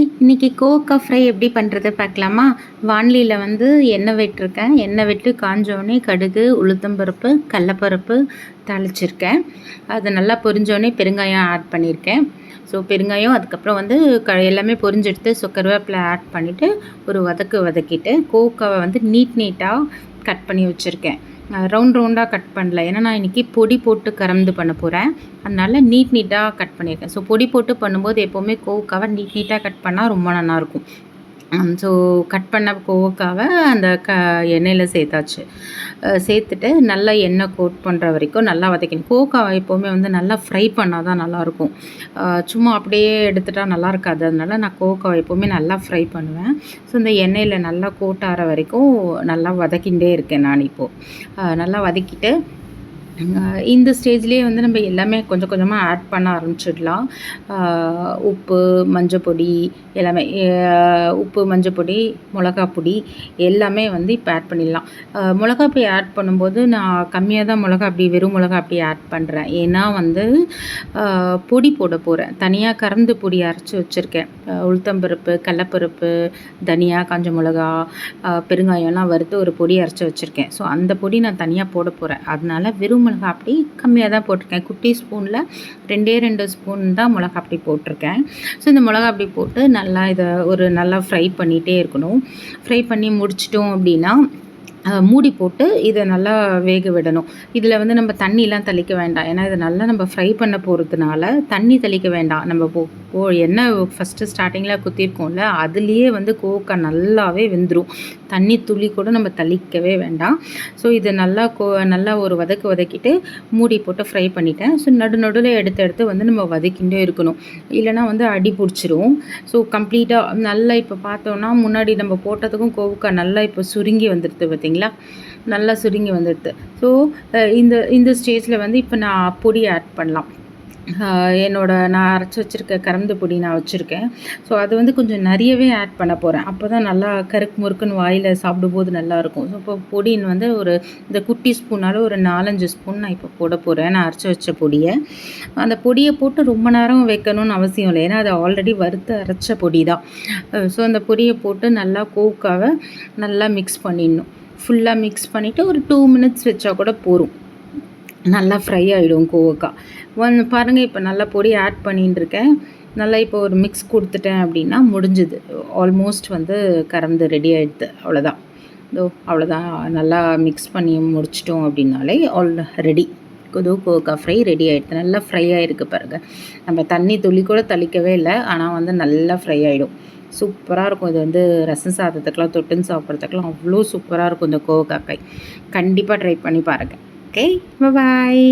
இன்றைக்கி கோவக்காய் ஃப்ரை எப்படி பண்ணுறது பார்க்கலாமா? வாணலியில் வந்து எண்ணெய் விட்டுருக்கேன். எண்ணெய் விட்டு காஞ்சோடனே கடுகு, உளுத்தம்பருப்பு, கடலப்பருப்பு தாளிச்சிருக்கேன். அது நல்லா பொரிஞ்சோடனே பெருங்காயம் ஆட் பண்ணியிருக்கேன். ஸோ பெருங்காயம் அதுக்கப்புறம் வந்து எல்லாமே பொரிஞ்செடுத்து கருவேப்பிலை ஆட் பண்ணிவிட்டு ஒரு வதக்கிட்டு கோவக்காவை வந்து நீட்டாக கட் பண்ணி வச்சுருக்கேன். ரவுண்டாக கட் பண்ணல, ஏன்னா நான் இன்றைக்கி பொடி போட்டு கறந்து பண்ண போகிறேன். அதனால் நீட்டாக கட் பண்ணியிருக்கேன். ஸோ பொடி போட்டு பண்ணும்போது எப்போவுமே கோவக்காவை நீட்டாக கட் பண்ணால் ரொம்ப நல்லாயிருக்கும். ஸோ கட் பண்ண கோவக்காவை அந்த எண்ணெயில் சேர்த்தாச்சு. சேர்த்துட்டு நல்லா எண்ணெய் கோட் பண்ணுற வரைக்கும் நல்லா வதக்கணும். கோவக்காவை எப்போவுமே வந்து நல்லா ஃப்ரை பண்ணால் தான் நல்லாயிருக்கும். சும்மா அப்படியே எடுத்துட்டால் நல்லா இருக்காது. அதனால நான் கோவக்காவை எப்போவுமே நல்லா ஃப்ரை பண்ணுவேன். ஸோ இந்த எண்ணெயில் நல்லா கோட் ஆகிற வரைக்கும் நல்லா வதக்கிகிட்டே இருக்கேன் நான் இப்போது. நல்லா வதக்கிட்டு இந்த ஸ்டேஜ்லேயே வந்து நம்ம எல்லாமே கொஞ்சம் கொஞ்சமாக ஆட் பண்ண ஆரம்பிச்சிடலாம். உப்பு, மஞ்சப்பொடி எல்லாமே, உப்பு, மஞ்சப்பொடி, மிளகாப்பொடி எல்லாமே வந்து இப்போ ஆட் பண்ணிடலாம். மிளகாப்பொடி ஆட் பண்ணும்போது நான் கம்மியாக தான் வெறும் மிளகா அப்படி ஆட் பண்ணுறேன். ஏன்னா வந்து பொடி போட போகிறேன். தனியாக கறந்து பொடி அரைச்சி வச்சுருக்கேன். உளுத்தம்பருப்பு, கடலப்பருப்பு, தனியா, காஞ்ச மிளகா, பெருங்காயம்லாம் வறுத்து ஒரு பொடி அரைச்சி வச்சுருக்கேன். ஸோ அந்த பொடி நான் தனியாக போட போகிறேன். அதனால் வெறும் மிளகாப்பொடி கம்மியாக தான் போட்டிருக்கேன். குட்டி ஸ்பூனில் 2 ஸ்பூன் தான் மிளகாப்பொடி போட்டிருக்கேன். ஸோ இந்த மிளகாப்பொடி போட்டு நல்லா இதை நல்லா ஃப்ரை பண்ணிகிட்டே இருக்கணும். ஃப்ரை பண்ணி முடிச்சிட்டோம் அப்படின்னா மூடி போட்டு இதை நல்லா வேக விடணும். இதில் வந்து நம்ம தண்ணிலாம் தெளிக்க வேண்டாம். ஏன்னா இதை நல்லா நம்ம ஃப்ரை பண்ண போகிறதுனால தண்ணி தெளிக்க வேண்டாம். நம்ம எண்ணெய் ஃபஸ்ட்டு ஸ்டார்டிங்கில் குத்திருக்கோம்ல, அதுலேயே வந்து கோவக்காய் நல்லாவே வெந்துடும். தண்ணி துளி கூட நம்ம தெளிக்கவே வேண்டாம். ஸோ இது நல்லா ஒரு வதக்கிட்டு மூடி போட்டு ஃப்ரை பண்ணிட்டேன். ஸோ நடுவில் எடுத்து வந்து நம்ம வதக்கிட்டே இருக்கணும். இல்லைனா வந்து அடி பிடிச்சிரும். ஸோ கம்ப்ளீட்டாக நல்லா இப்போ பார்த்தோன்னா முன்னாடி நம்ம போட்டதுக்கும் கோவக்காய் நல்லா இப்போ சுருங்கி வந்துடுது பார்த்திங்களா? நல்லா சுருங்கி வந்துடுது. ஸோ இந்த ஸ்டேஜில் வந்து இப்போ நான் பொடி ஆட் பண்ணலாம். நான் அரைச்சி வச்சுருக்க கறந்து பொடி நான் வச்சுருக்கேன். ஸோ அது வந்து கொஞ்சம் நிறையவே ஆட் பண்ண போகிறேன். அப்போ தான் நல்லா கருக்கு முறுக்குன்னு வாயில் சாப்பிடும்போது நல்லாயிருக்கும். ஸோ இப்போ பொடின்னு வந்து இந்த குட்டி ஸ்பூனால் ஒரு 4-5 ஸ்பூன் நான் இப்போ போட போகிறேன். நான் அரைச்சி வச்ச பொடியை. அந்த பொடியை போட்டு ரொம்ப நேரம் வைக்கணும்னு அவசியம் இல்லை. ஏன்னா அது ஆல்ரெடி வறுத்து அரைச்ச பொடி தான். ஸோ அந்த பொடியை போட்டு நல்லா கோவக்காவை நல்லா மிக்ஸ் பண்ணிடணும். ஃபுல்லாக மிக்ஸ் பண்ணிவிட்டு ஒரு 2 மினிட்ஸ் வச்சா கூட போதும். நல்லா ஃப்ரை ஆகிடும் கோவக்காய். பாருங்கள், இப்போ நல்லா பொடி ஆட் பண்ணின்னு இருக்கேன். நல்லா இப்போ ஒரு மிக்ஸ் கொடுத்துட்டேன் அப்படின்னா முடிஞ்சுது. ஆல்மோஸ்ட் வந்து கறந்து ரெடி ஆகிடுது. அவ்வளோதான். நல்லா மிக்ஸ் பண்ணி முடிச்சிட்டோம் அப்படின்னாலே ரெடி. கோவக்காய் ஃப்ரை ரெடி ஆகிடுது. நல்லா ஃப்ரை ஆகிருக்கு பாருங்கள். நம்ம தண்ணி துளி கூட தெளிக்கவே இல்லை. ஆனால் வந்து நல்லா ஃப்ரை ஆகிடும். சூப்பராக இருக்கும். இது வந்து ரசம் சாதத்துக்கெலாம் தொட்டுன்னு சாப்பிட்றதுக்கெலாம் அவ்வளோ சூப்பராக இருக்கும் இந்த கோவக்காய். கண்டிப்பாக ட்ரை பண்ணி பாருங்கள். Okay, bye-bye.